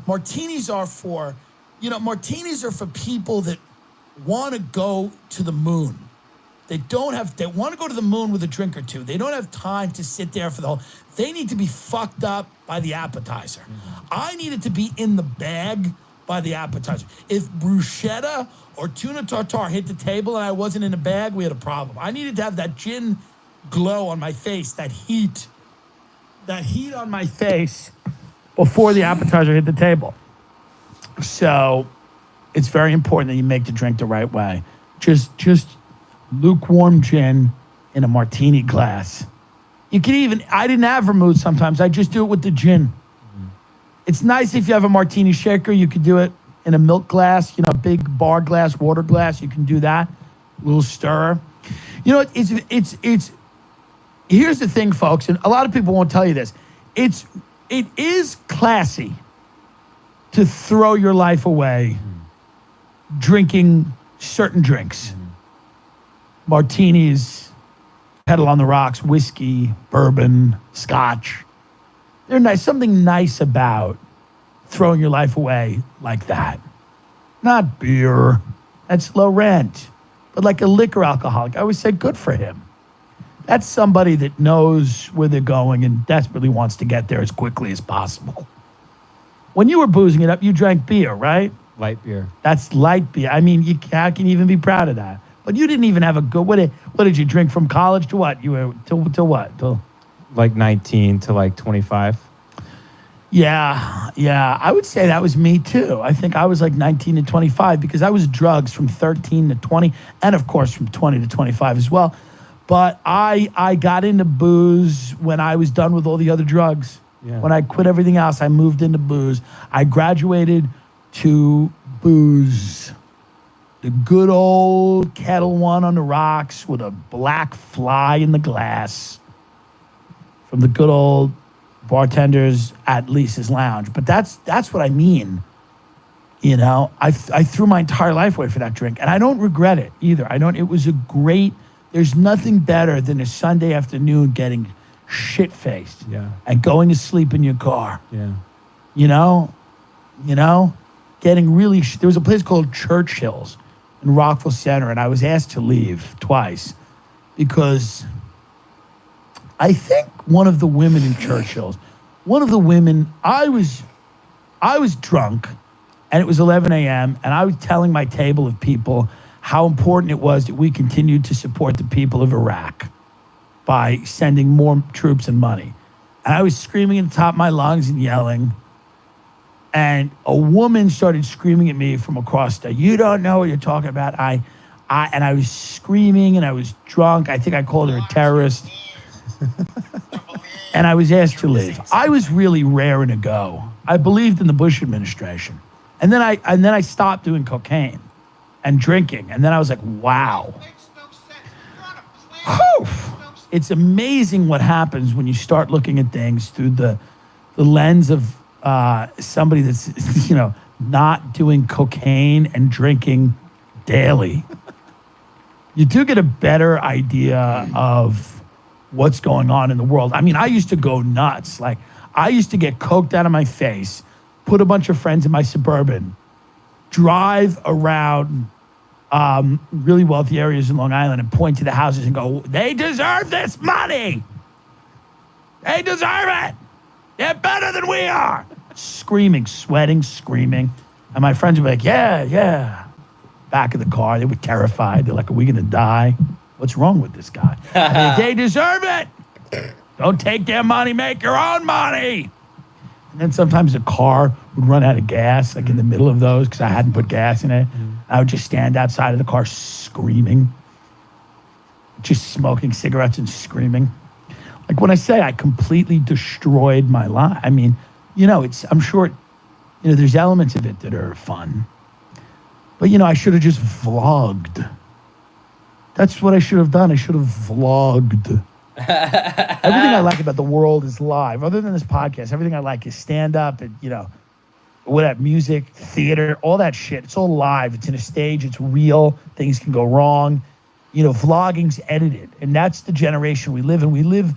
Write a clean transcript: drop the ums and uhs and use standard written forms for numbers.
Martinis are for people that want to go to the moon. They want to go to the moon with a drink or two. They don't have time to sit there for the whole, they need to be fucked up by the appetizer. I needed to be in the bag by the appetizer. If bruschetta or tuna tartare hit the table and I wasn't in the bag, we had a problem. I needed to have that gin glow on my face, that heat on my face before the appetizer hit the table. So it's very important that you make the drink the right way. Just lukewarm gin in a martini glass. You can even, I didn't have vermouth sometimes. I just do it with the gin. It's nice if you have a martini shaker. You could do it in a milk glass, big bar glass, water glass. You can do that. A little stir. It's here's the thing, folks, and a lot of people won't tell you this. It is classy to throw your life away drinking certain drinks. Martinis, Pedal on the Rocks, whiskey, bourbon, scotch. They're nice. Something nice about throwing your life away like that. Not beer. That's low rent. But like a liquor alcoholic, I always say good for him. That's somebody that knows where they're going and desperately wants to get there as quickly as possible. When you were boozing it up, you drank beer, right? Light beer. That's light beer. I mean, how can you even be proud of that? But you didn't even have a good, what did you drink from college to what? You were, to what? Like 19 to like 25. Yeah. I would say that was me too. I think I was like 19 to 25 because I was drugs from 13 to 20 and of course from 20 to 25 as well. But I got into booze when I was done with all the other drugs. Yeah. When I quit everything else, I moved into booze. I graduated to booze. The good old Kettle One on the rocks with a black fly in the glass from the good old bartenders at Lisa's Lounge. But that's what I mean. I threw my entire life away for that drink, and I don't regret it either. It was a great. There's nothing better than a Sunday afternoon getting shit-faced and going to sleep in your car. Yeah. Getting really. There was a place called Churchill's in Rockville Center, and I was asked to leave twice because I think one of the women in Churchill's, I was drunk, and it was 11 a.m., and I was telling my table of people how important it was that we continued to support the people of Iraq by sending more troops and money. And I was screaming at the top of my lungs and yelling. And a woman started screaming at me from across the, you don't know what you're talking about. And I was screaming and I was drunk. I think I called her a terrorist. And I was asked to leave. I was really raring to go. I believed in the Bush administration. And then I stopped doing cocaine and drinking. And then I was like, wow. Whew. It's amazing what happens when you start looking at things through the lens of somebody that's, not doing cocaine and drinking daily. You do get a better idea of what's going on in the world. I mean, I used to go nuts. Like, I used to get coked out of my face, put a bunch of friends in my Suburban, drive around really wealthy areas in Long Island and point to the houses and go, they deserve this money. They deserve it. They're better than we are. Screaming, sweating, screaming. And my friends would be like, yeah. Back of the car, they were terrified. They're like, are we going to die? What's wrong with this guy? I mean, they deserve it. Don't take their money, make your own money. And then sometimes the car would run out of gas, like in the middle of those, because I hadn't put gas in it. I would just stand outside of the car screaming, just smoking cigarettes and screaming. Like when I say I completely destroyed my life, I mean, I'm sure, there's elements of it that are fun. But, I should have just vlogged. That's what I should have done. I should have vlogged. Everything I like about the world is live. Other than this podcast, everything I like is stand-up and, whatever, music, theater, all that shit. It's all live. It's in a stage. It's real. Things can go wrong. Vlogging's edited. And that's the generation we live in. We live